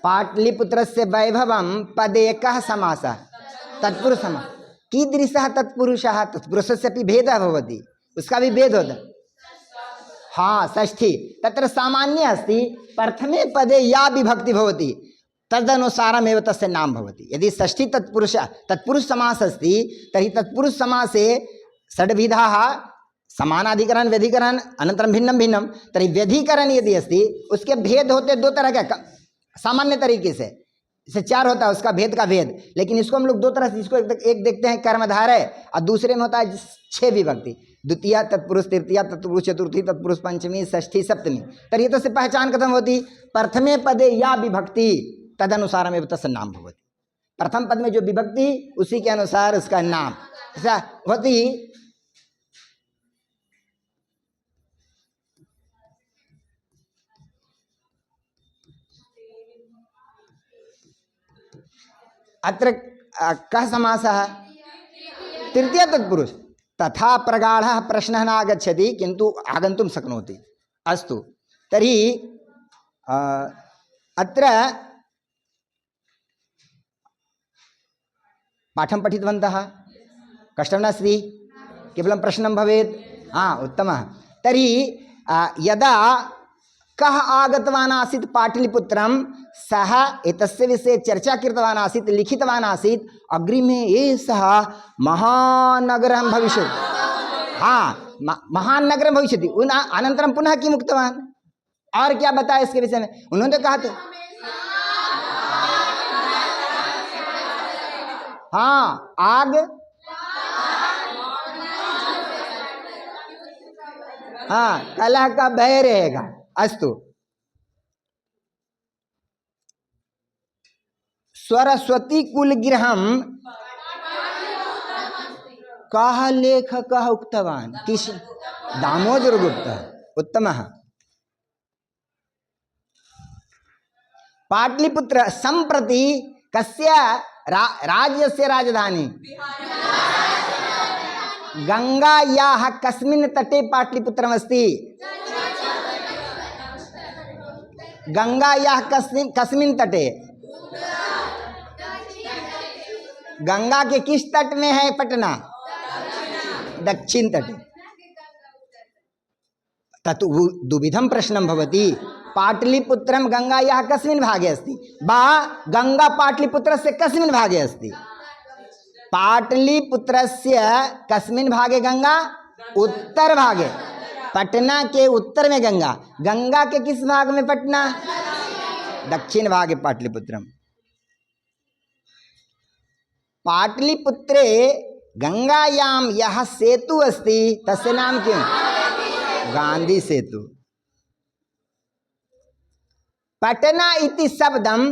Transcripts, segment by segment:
पाटलिपुत्रस्य वैभवं पदेकः समासः तत्पुरुष समास कीदृशः तत्पुरुषः तत्पुरुषस्यपि भेदः भवति उसका भी भेद होता है। हाँ षष्ठी तत्र सामान्य अस्ति प्रथमे पदे या विभक्ति भवति तदनुसारमेव तस्य नाम भवति। यदि षष्ठी तत्पुरुष समास अस्ति तर्हि तत्पुरुष समासे षड्विधाः समानाधिकरण व्यधिकरण अनन्तरं भिन्नं भिन्नं तर्हि व्यधिकरण यदि अस्ति उसके भेद होते दो तरह का सामान्य तरीके से इसे चार होता है उसका भेद का भेद, लेकिन इसको हम लोग दो तरह से इसको एक देखते हैं कर्मधारय और दूसरे में होता है 6 विभक्ति द्वितीया तत्पुरुष तृतीया तत्पुरुष चतुर्थी तत्पुरुष पंचमी षष्ठी सप्तमी। तर्हि तस्य पहचान कथं होती प्रथमे पदे या विभक्ति तदनुसारमेव तस्य नाम भवति। प्रथम पद में जो विभक्ति उसी के अनुसार उसका नाम ऐसा होती। अत्र कः समासः तृतीय तत्पुरुष तथा प्रगाढ़ः प्रश्नः न आगच्छति किन्तु आगन्तुं शक्नोति। अस्तु तर्हि अत्र पाठं पठितवन्तः कष्टं नास्ति केवलं प्रश्नं भवेत्। हाँ उत्तमः। तर्हि यदा कः आगतवान् आसीत् पाटलिपुत्रं सः एतस्य विषये चर्चा कृतवान् आसीत् लिखितवान् आसीत् अग्रिमे एषः महानगरं भविष्यति। हाँ महान नगरं भविष्यति। अनन्तरं पुनः किम् उक्तवान् और क्या बताया इसके विषय में उन्होंने कहा तो हाँ आग हाँ कलह का भय रहेगा। अस्तु सरस्वती कुलगृहं कः लेखकः उक्तवान् किश दामोदरगुप्तः। उत्तमः। पाटलिपुत्र सम्प्रति कस्य राज्यस्य राजधानी गंगायाः कस्मिन् तटे पाटलिपुत्रमस्ति गंगायाः कस्मिन् तटे गंगा के किस तट में है पटना दक्षिण तटे। तत् दुविधं प्रश्नं भवति पाटलिपुत्रं गंगायाः कस्मिन् भागे अस्ति वा गंगा पाटलिपुत्रस्य कस्मिन् भागे अस्ति। पाटलिपुत्रस्य कस्मिन् भागे गंगा उत्तर भागे पटना के उत्तर में गंगा गंगा के किस भाग में पटना दक्षिण भागे पाटलिपुत्रम। पाटलिपुत्रे गंगायां यः सेतु अस्ति तस्य नाम किं गांधी सेतु। पटना इति शब्दं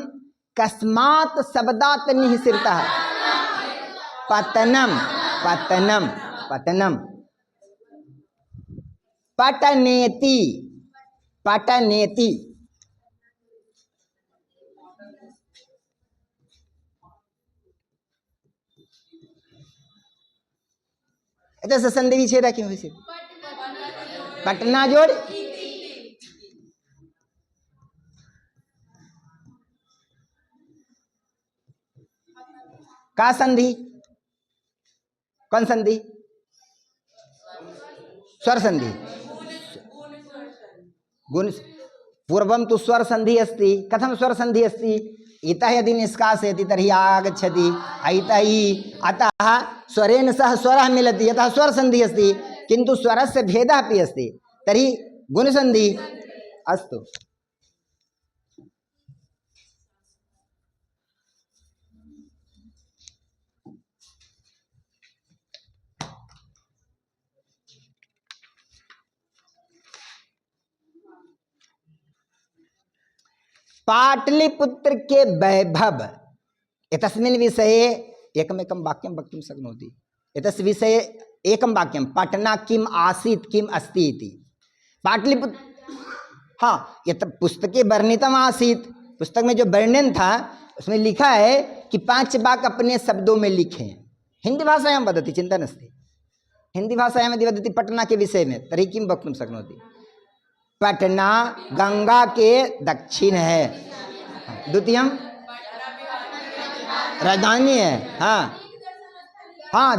कस्मात् शब्दात् निःसृतः पतनम पतनम पतनम पटनेति पटनेति। ऐसा संधि विच्छेद क्यों है पटना जोड़ का संधि कौन संधि स्वर संधि गुण पूर्वं तु स्वर संधि अस्ति। कथं स्वर संधि अस्ति इतः यदि निष्कासयति तर्हि आगच्छति ऐतः अतः स्वरेण सह स्वरः मिलति यतः स्वर संधि अस्ति किन्तु स्वरस्य भेदः अपि अस्ति तर्हि गुण संधि। अस्तु पाटलिपुत्र के वैभव एतस्मिन् विषये एकमेकं वाक्यं वक्तुं शक्नोति। एतस्य विषये एकं वाक्यं पटना किम् आसीत् किम् अस्ति इति। पाटलिपुत्र हाँ यत् पुस्तके वर्णितम् आसीत् पुस्तक में जो वर्णन था उसमें लिखा है कि 5 वाक्य अपने शब्दों में लिखे। हिंदी भाषायां वदति चिंता नास्ति। हिंदी भाषायां यदि वदति पटना के विषय में तर्हि किं वक्तुं शक्नोति। पटना गंगा के दक्षिण है द्वितीयम राजधानी है। हाँ हाँ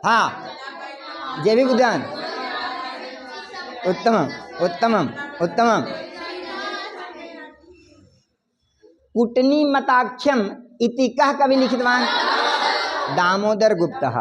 हाँ जैविक उद्यान। उत्तमम उत्तमम उत्तमम। कुटनी मताख्यम इति कः कवि लिखितवान्? दामोदर गुप्तः।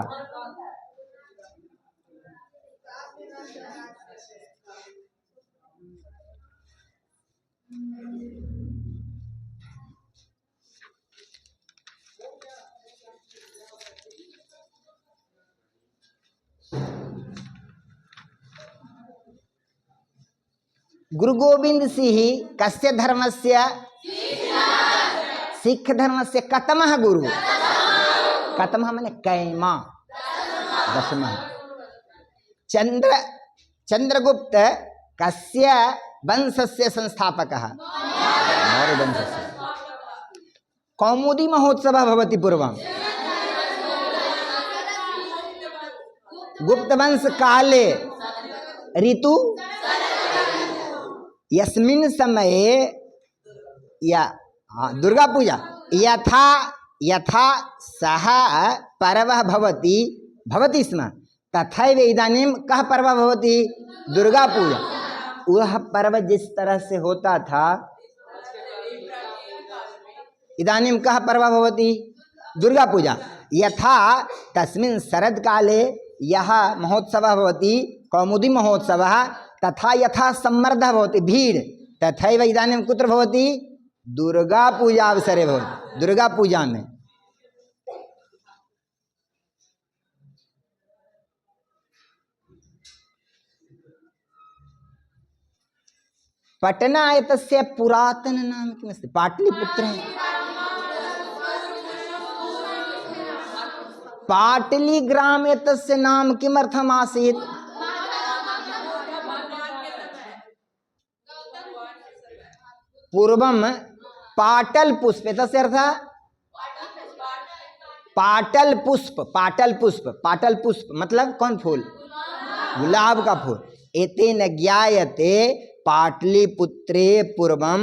गुरु गोविंद सिंह कस्य धर्मस्य? सिख धर्मस्य कतमः गुरु? कतमः माने कैमा, दशमः। चंद्रगुप्त कस्य वंशस्य संस्थापकः? मौर्य वंशस्य। कौमुदी महोत्सवः भवति पूर्वं। गुप्त वंश काले ऋतु यस्मिन् समये या दुर्गा पूजा यथा सः पर्वः भवति स्म तथैव इदानीं कः पर्व भवति? दुर्गा पूजा। वह पर्व जिस तरह से होता था इदानीं कः पर्व भवति? दुर्गा पूजा। यथा तस्मिन् शरत्काले यः महोत्सवः भवति कौमुदी महोत्सवः तथा यथा सम्मर्दः भवति भीड़ तथैव इदानीं कुत्र भवति? दुर्गा पूजा अवसरे भवति। दुर्गा पूजा में पटना एतस्य पुरातन नाम किमस्ति? पाटलिपुत्र। पाटलीग्राम एतस्य नाम किमर्थम् आसीत्? पूर्वं पाटल पुष्प। एतस्य अर्थः पाटल पुष्प। पाटल पुष्प, पाटल पुष्प मतलब कौन फूल? गुलाब का फूल। एतेन ज्ञायते पाटलिपुत्रे पूर्वं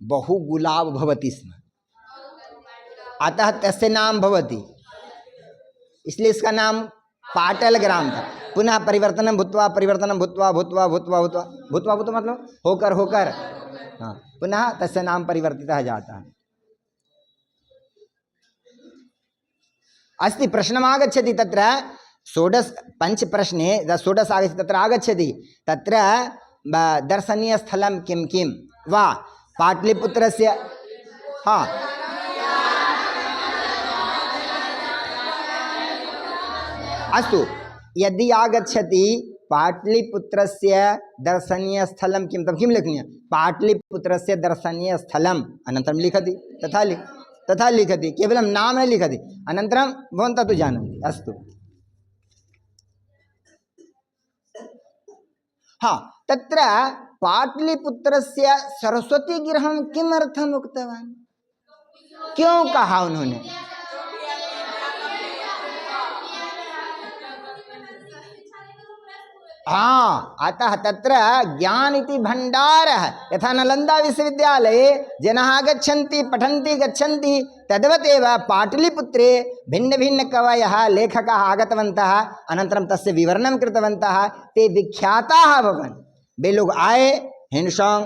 बहु गुलाब भवति स्म, अतः तस्य नाम भवति, इसलिए इसका नाम पाटल ग्राम था। पुनः परिवर्तनं भूत्वा परिवर्तनं भूत्वा भूत्वा भूत्वा भूत्वा भूत्वा भूत्वा मतलब होकर होकर, हाँ, पुनः तस्य नाम परिवर्तितः जाता है। अस्ति प्रश्नमागच्छति तत्र षोडश पंच प्रश्ने षोडश आगच्छति तत्र आगच्छति तत्र दर्शनीयस्थलं किं किं वा पाटलिपुत्रस्य। हाँ अस्तु, यदि आगच्छति पाटलिपुत्रस्य दर्शनीयस्थलं किं तब किं लिखनीयं? पाटलिपुत्रस्य दर्शनीयस्थलम् अनन्तरं लिखति, तथा लिखति, केवलं नाम न लिखति। अनन्तरं भवन्तः तु जानन्ति। अस्तु, हाँ, तत्र पाटलिपुत्रस्य सरस्वतीगृहं किमर्थम् उक्तवान्? क्यों कहा उन्होंने? हाँ, अतः तत्र ज्ञान इति भण्डारः यथा नालन्दा विश्वविद्यालये जनाः आगच्छन्ति पठन्ति गच्छन्ति, तद्वत् एव पाटलिपुत्रे भिन्न भिन्न कवयः लेखकाः आगतवन्तः, अनन्तरं तस्य विवरणं कृतवन्तः, ते विख्याताः अभवन्। वे लोग आए, हिंदुस्तान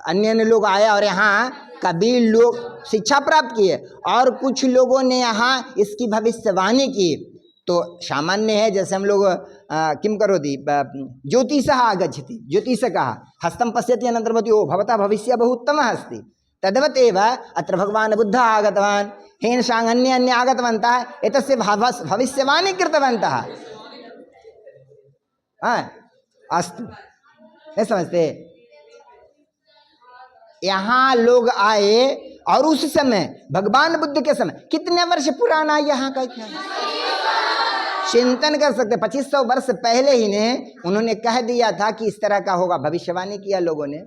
अन्य अन्य लोग आए और यहाँ कबीर लोग शिक्षा प्राप्त किए और कुछ लोगों ने यहाँ इसकी भविष्यवाणी की। तो सामान्य है, जैसे हम लोग किं करोति ज्योतिषः आगच्छति, ज्योतिषकः हस्तं पश्यति अनन्तरं वदति ओ भवतः भविष्यः बहु उत्तमः अस्ति। तद्वत् एव अत्र भगवान् बुद्धः आगतवान्, हेनसाङ् अन्ये अन्ये आगतवन्तः, एतस्य भविष्यवाणी कृतवन्तः। अस्तु, नहीं समझते? यहाँ लोग आए और उस समय भगवान बुद्ध के समय कितने वर्ष पुराना यहाँ का इतिहास चिंतन कर सकते। 2500 वर्ष पहले ही ने उन्होंने कह दिया था कि इस तरह का होगा, भविष्यवाणी किया लोगों ने,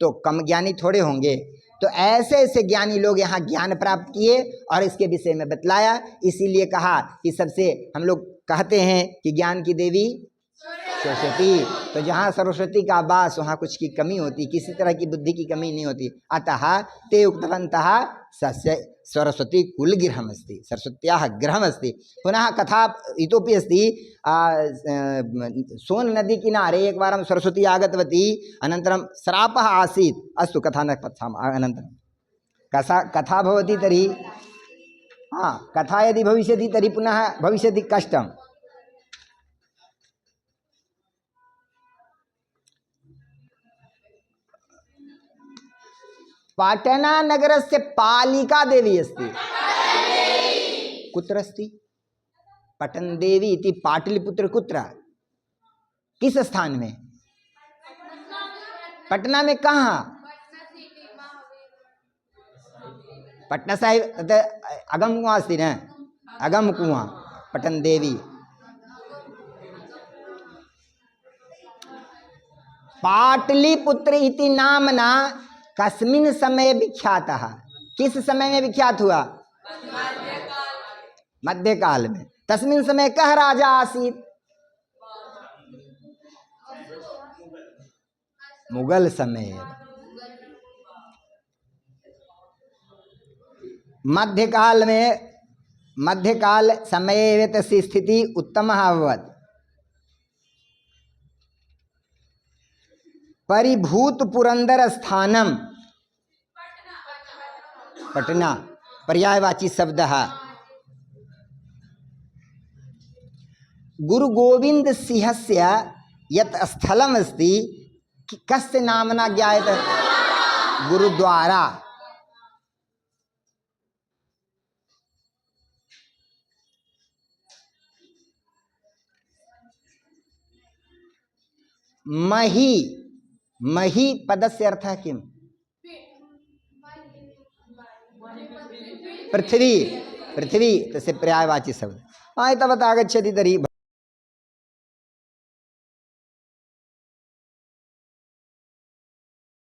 तो कम ज्ञानी थोड़े होंगे। तो ऐसे ऐसे ज्ञानी लोग यहाँ ज्ञान प्राप्त किए और इसके विषय में बतलाया। इसीलिए कहा कि सबसे हम लोग कहते हैं कि ज्ञान की देवी सरस्वती। तो जहाँ सरस्वती का वास वहाँ कुछ की कमी होती, किसी तरह की बुद्धि की कमी नहीं होती। अतः ते उक्तवन्तः सस्य सरस्वती कुलगृहमस्ति, सरस्वत्याः गृहमस्ति। पुनः कथा इतोपि अस्ति, सोन नदी किनारे एकवारं सरस्वती आगतवती, अनन्तरं श्रापः आसीत्। अस्तु, कथा न पठामः अनन्तरं। कथा भवति तर्हि, कथा यदि भविष्यति तर्हि पुनः भविष्यति कष्टम्। पाटना नगरस्य पालिका देवी अस्ति। कुत्र अस्ति? पटन देवी इति पाटलिपुत्र कुत्र, किस स्थान में? पटना में कहाँ? पटना साहिब अगम कुआं अस्ति न, अगम कुआं पटन देवी। पाटलिपुत्र इति नामना कस्मिन् समय विख्यातः, किस समय में विख्यात हुआ? मध्यकाल में। तस्मिन् समय कह राजा आसीत्? मुगल समय। मध्यकाल में, मध्यकाल समये तस्य स्थिति उत्तमः अभवत्। परिभूत पुरंदर स्थानम, पटना पर्यायवाची शब्द है। गुरु गोविंद सिंहस्य यत् स्थलम अस्ति कस्य नामना ज्ञायते? गुरुद्वारा। मही, मही पदस्य अर्थः किम्? पृथ्वी, पृथ्वी तस्य पर्यायवाची शब्द। एतावत् आगच्छति तर्हि